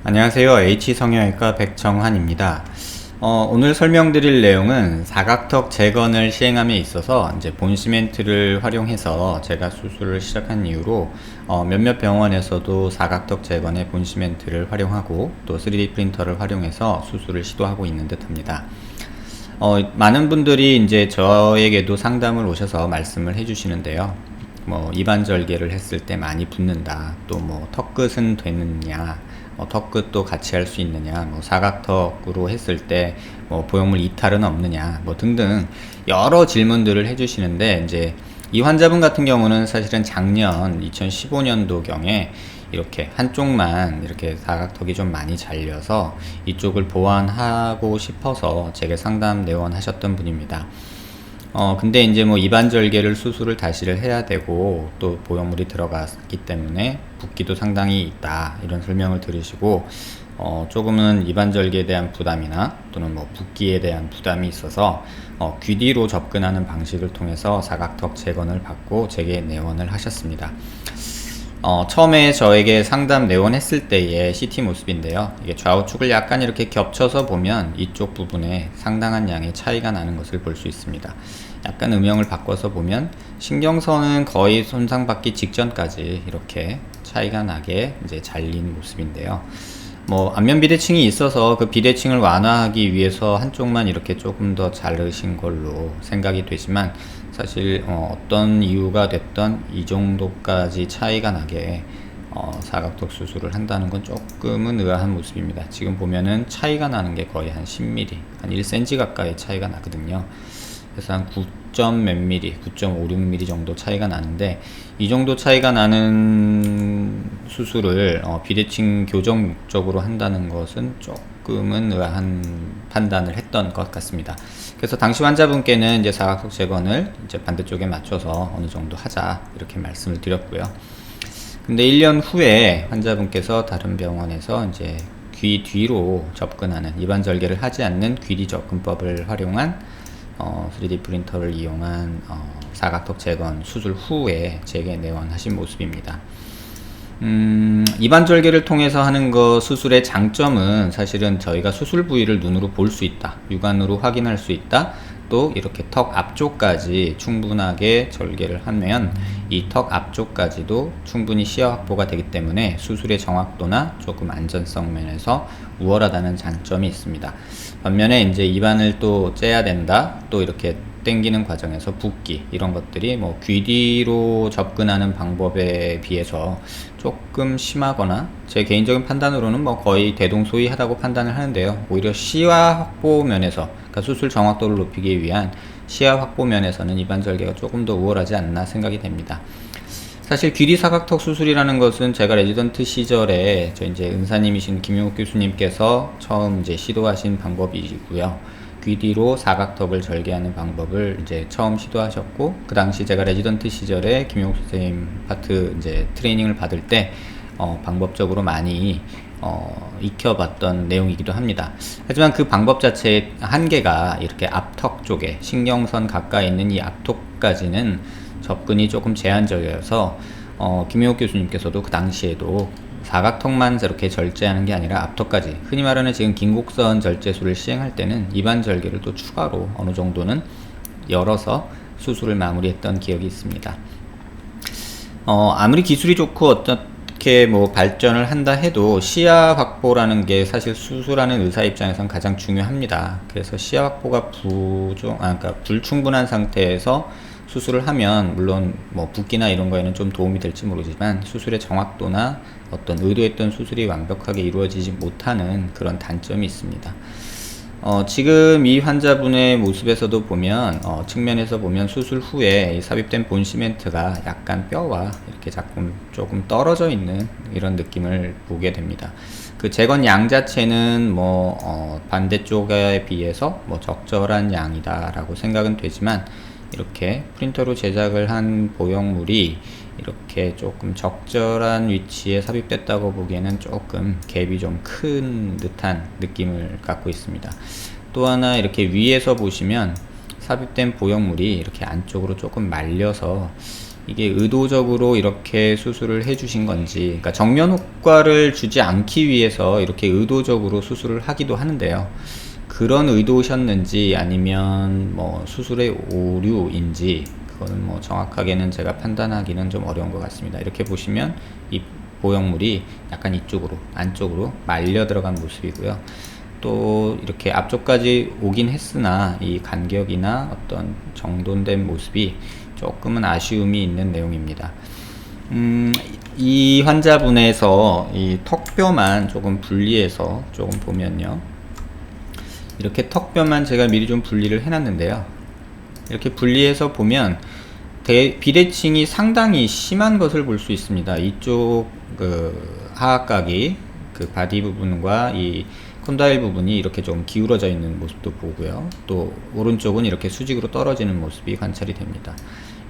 안녕하세요. H성형외과 백정환입니다. 오늘 설명드릴 내용은 사각턱 재건을 시행함에 있어서 이제 본시멘트를 활용해서 제가 수술을 시작한 이후로 몇몇 병원에서도 사각턱 재건에 본시멘트를 활용하고 또 3D 프린터를 활용해서 수술을 시도하고 있는 듯 합니다. 많은 분들이 이제 저에게도 상담을 오셔서 말씀을 해주시는데요. 이반절개를 했을 때 많이 붓는다. 또 턱끝은 되느냐. 턱끝도 같이 할 수 있느냐. 사각턱으로 했을 때 보형물 이탈은 없느냐. 등등 여러 질문들을 해주시는데 이제 이 환자분 같은 경우는 사실은 작년 2015년도경에 이렇게 한쪽만 이렇게 사각턱이 좀 많이 잘려서 이쪽을 보완하고 싶어서 제게 상담 내원하셨던 분입니다. 근데 이제 이반절개를 수술을 다시를 해야 되고 또 보형물이 들어갔기 때문에 붓기도 상당히 있다 이런 설명을 들으시고 조금은 이반절개에 대한 부담이나 또는 붓기에 대한 부담이 있어서 귀 뒤로 접근하는 방식을 통해서 사각턱 재건을 받고 제게 내원을 하셨습니다. 처음에 저에게 상담 내원했을 때의 CT 모습인데요. 이게 좌우측을 약간 이렇게 겹쳐서 보면 이쪽 부분에 상당한 양의 차이가 나는 것을 볼 수 있습니다. 약간 음영을 바꿔서 보면 신경선은 거의 손상받기 직전까지 이렇게 차이가 나게 이제 잘린 모습인데요. 안면 비대칭이 있어서 그 비대칭을 완화하기 위해서 한쪽만 이렇게 조금 더 자르신 걸로 생각이 되지만 사실 어떤 이유가 됐던 이 정도까지 차이가 나게 사각턱 수술을 한다는 건 조금은 의아한 모습입니다. 지금 보면은 차이가 나는 게 거의 한 10mm, 한 1cm 가까이 차이가 나거든요. 그래서 한 9점 몇 mm, 9.56mm 정도 차이가 나는데 이 정도 차이가 나는 수술을 비대칭 교정 목적으로 한다는 것은 조금은 의아한 판단을 했던 것 같습니다. 그래서 당시 환자분께는 이제 사각턱 재건을 이제 반대쪽에 맞춰서 어느 정도 하자 이렇게 말씀을 드렸고요. 근데 1년 후에 환자분께서 다른 병원에서 이제 귀 뒤로 접근하는 이반절개를 하지 않는 귀 뒤 접근법을 활용한 3D 프린터를 이용한 사각턱 재건 수술 후에 제게 내원하신 모습입니다. 이반절개를 통해서 하는 수술의 장점은 사실은 저희가 수술 부위를 눈으로 볼 수 있다, 육안으로 확인할 수 있다, 또 이렇게 턱 앞쪽까지 충분하게 절개를 하면 이 턱 앞쪽까지도 충분히 시야 확보가 되기 때문에 수술의 정확도나 조금 안전성 면에서 우월하다는 장점이 있습니다. 반면에 이제 입안을 또 째야 된다, 또 이렇게 당기는 과정에서 붓기 이런 것들이 귀 뒤로 접근하는 방법에 비해서 조금 심하거나 제 개인적인 판단으로는 거의 대동소이하다고 판단을 하는데요. 오히려 시야 확보 면에서, 그러니까 수술 정확도를 높이기 위한 시야 확보 면에서는 이반절개가 조금 더 우월하지 않나 생각이 됩니다. 사실 귀 뒤 사각턱 수술이라는 것은 제가 레지던트 시절에 이제 은사님이신 김용욱 교수님께서 처음 이제 시도하신 방법이고요. 귀 뒤로 사각턱을 절개하는 방법을 이제 처음 시도하셨고, 그 당시 제가 레지던트 시절에 김용욱 선생님 파트 이제 트레이닝을 받을 때 방법적으로 많이 익혀봤던 내용이기도 합니다. 하지만 그 방법 자체의 한계가 이렇게 앞턱 쪽에 신경선 가까이 있는 이 앞턱까지는 접근이 조금 제한적이어서 김용욱 교수님께서도 그 당시에도 사각턱만 이렇게 절제하는 게 아니라 앞턱까지, 흔히 말하는 지금 긴곡선 절제술을 시행할 때는 이반절개를 또 추가로 어느 정도는 열어서 수술을 마무리했던 기억이 있습니다. 아무리 기술이 좋고 어떻게 발전을 한다 해도 시야 확보라는 게 사실 수술하는 의사 입장에선 가장 중요합니다. 그래서 시야 확보가 그러니까 불충분한 상태에서 수술을 하면 물론 붓기나 이런 거에는 좀 도움이 될지 모르지만 수술의 정확도나 어떤 의도했던 수술이 완벽하게 이루어지지 못하는 그런 단점이 있습니다. 지금 이 환자분의 모습에서도 보면 측면에서 보면 수술 후에 이 삽입된 본시멘트가 약간 뼈와 이렇게 조금 떨어져 있는 이런 느낌을 보게 됩니다. 그 재건 양 자체는 반대쪽에 비해서 적절한 양이다 라고 생각은 되지만, 이렇게 프린터로 제작을 한 보형물이 이렇게 조금 적절한 위치에 삽입됐다고 보기에는 조금 갭이 좀 큰 듯한 느낌을 갖고 있습니다. 또 하나 이렇게 위에서 보시면 삽입된 보형물이 이렇게 안쪽으로 조금 말려서 이게 의도적으로 이렇게 수술을 해주신 건지, 그러니까 정면 효과를 주지 않기 위해서 이렇게 의도적으로 수술을 하기도 하는데요. 그런 의도셨는지 아니면 뭐 수술의 오류인지 그거는 뭐 정확하게는 제가 판단하기는 좀 어려운 것 같습니다. 이렇게 보시면 이 보형물이 약간 이쪽으로 안쪽으로 말려 들어간 모습이고요. 또 이렇게 앞쪽까지 오긴 했으나 이 간격이나 어떤 정돈된 모습이 조금은 아쉬움이 있는 내용입니다. 이 환자분에서 이 턱뼈만 조금 분리해서 조금 보면요, 이렇게 턱뼈만 제가 미리 좀 분리를 해놨는데요. 이렇게 분리해서 보면 비대칭이 상당히 심한 것을 볼 수 있습니다. 이쪽 그 하악각이 그 바디 부분과 이 콘다일 부분이 이렇게 좀 기울어져 있는 모습도 보고요. 또 오른쪽은 이렇게 수직으로 떨어지는 모습이 관찰이 됩니다.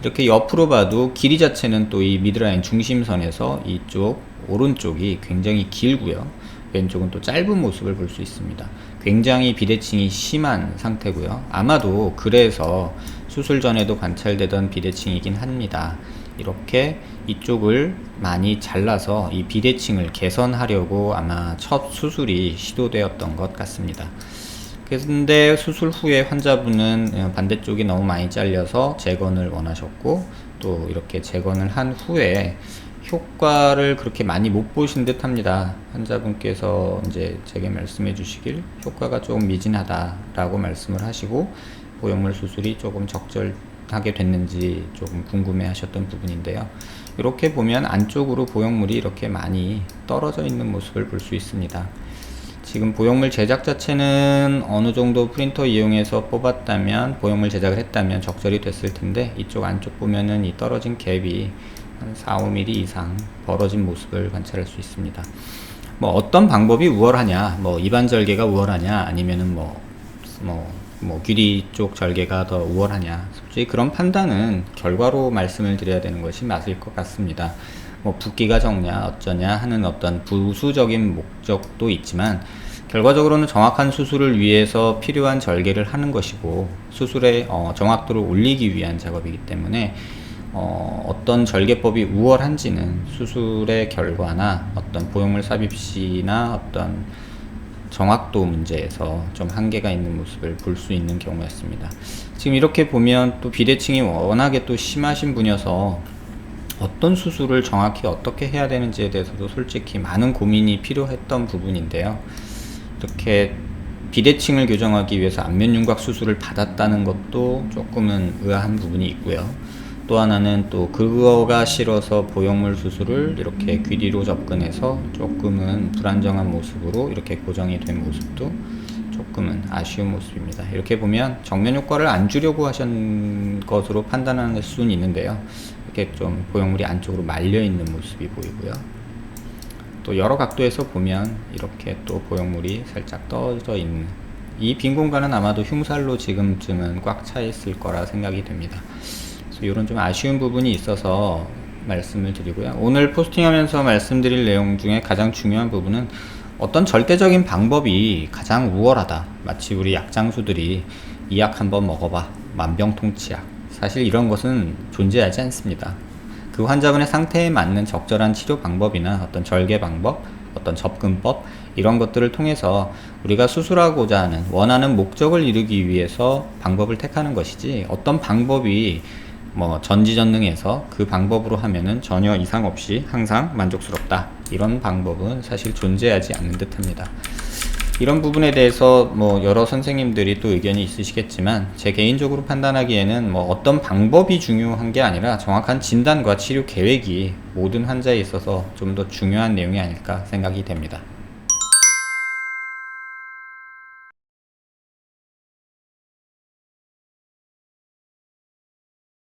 이렇게 옆으로 봐도 길이 자체는 또 이 미드라인 중심선에서 이쪽 오른쪽이 굉장히 길고요. 왼쪽은 또 짧은 모습을 볼 수 있습니다. 굉장히 비대칭이 심한 상태고요. 아마도 그래서 수술 전에도 관찰되던 비대칭이긴 합니다. 이렇게 이쪽을 많이 잘라서 이 비대칭을 개선하려고 아마 첫 수술이 시도되었던 것 같습니다. 그런데 수술 후에 환자분은 반대쪽이 너무 많이 잘려서 재건을 원하셨고, 또 이렇게 재건을 한 후에 효과를 그렇게 많이 못 보신 듯 합니다. 환자분께서 이제 제게 말씀해 주시길 효과가 조금 미진하다 라고 말씀을 하시고, 보형물 수술이 조금 적절하게 됐는지 조금 궁금해 하셨던 부분인데요. 이렇게 보면 안쪽으로 보형물이 이렇게 많이 떨어져 있는 모습을 볼 수 있습니다. 지금 보형물 제작 자체는 어느 정도 프린터 이용해서 뽑았다면, 보형물 제작을 했다면 적절히 됐을 텐데, 이쪽 안쪽 보면은 이 떨어진 갭이 한 4-5mm 이상 벌어진 모습을 관찰할 수 있습니다. 뭐 어떤 방법이 우월하냐, 뭐 입안 절개가 우월하냐, 아니면은 뭐 귀리 쪽 절개가 더 우월하냐, 솔직히 그런 판단은 결과로 말씀을 드려야 되는 것이 맞을 것 같습니다. 뭐 붓기가 적냐 어쩌냐 하는 어떤 부수적인 목적도 있지만, 결과적으로는 정확한 수술을 위해서 필요한 절개를 하는 것이고, 수술의 정확도를 올리기 위한 작업이기 때문에 어떤 절개법이 우월한지는 수술의 결과나 어떤 보형물 삽입 시나 어떤 정확도 문제에서 좀 한계가 있는 모습을 볼 수 있는 경우였습니다. 지금 이렇게 보면 또 비대칭이 워낙에 또 심하신 분이어서 어떤 수술을 정확히 어떻게 해야 되는지에 대해서도 솔직히 많은 고민이 필요했던 부분인데요. 이렇게 비대칭을 교정하기 위해서 안면윤곽 수술을 받았다는 것도 조금은 의아한 부분이 있고요. 또 하나는 또 그거가 싫어서 보형물 수술을 이렇게 귀뒤로 접근해서 조금은 불안정한 모습으로 이렇게 고정이 된 모습도 조금은 아쉬운 모습입니다. 이렇게 보면 정면 효과를 안 주려고 하신 것으로 판단할 수는 있는데요. 이렇게 좀 보형물이 안쪽으로 말려 있는 모습이 보이고요. 또 여러 각도에서 보면 이렇게 또 보형물이 살짝 떠져 있는, 이 빈 공간은 아마도 흉살로 지금쯤은 꽉 차 있을 거라 생각이 됩니다. 이런 좀 아쉬운 부분이 있어서 말씀을 드리고요. 오늘 포스팅하면서 말씀드릴 내용 중에 가장 중요한 부분은 어떤 절대적인 방법이 가장 우월하다, 마치 우리 약장수들이 이 약 한번 먹어봐, 만병통치약, 사실 이런 것은 존재하지 않습니다. 그 환자분의 상태에 맞는 적절한 치료 방법이나 어떤 절개 방법, 어떤 접근법, 이런 것들을 통해서 우리가 수술하고자 하는 원하는 목적을 이루기 위해서 방법을 택하는 것이지, 어떤 방법이 뭐 전지전능해서 그 방법으로 하면은 전혀 이상 없이 항상 만족스럽다, 이런 방법은 사실 존재하지 않는 듯 합니다. 이런 부분에 대해서 뭐 여러 선생님들이 또 의견이 있으시겠지만, 제 개인적으로 판단하기에는 뭐 어떤 방법이 중요한 게 아니라 정확한 진단과 치료 계획이 모든 환자에 있어서 좀 더 중요한 내용이 아닐까 생각이 됩니다.